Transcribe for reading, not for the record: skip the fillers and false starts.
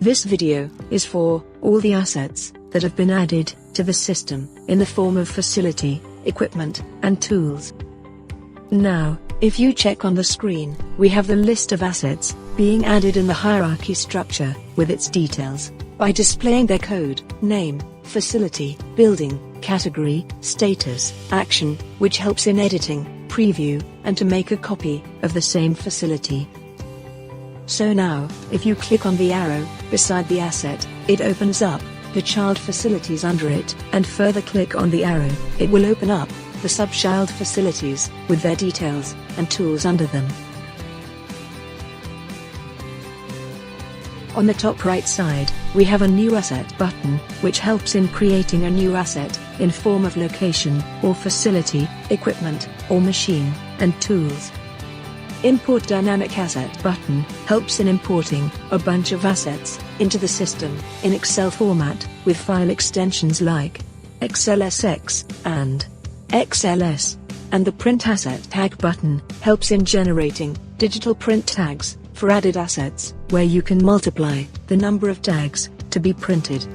This video is for all the assets that have been added to the system in the form of facility, equipment, and tools. Now, if you check on the screen, we have the list of assets being added in the hierarchy structure with its details by displaying their code, name, facility, building, category, status, action, which helps in editing, preview, and to make a copy of the same facility. So now, if you click on the arrow beside the asset, it opens up the child facilities under it, and further click on the arrow, it will open up the sub-child facilities with their details and tools under them. On the top right side, we have a new asset button, which helps in creating a new asset in form of location or facility, equipment or machine, and tools. Import dynamic asset button helps in importing a bunch of assets into the system in Excel format with file extensions like XLSX and XLS. And the print asset tag button helps in generating digital print tags for added assets, where you can multiply the number of tags to be printed.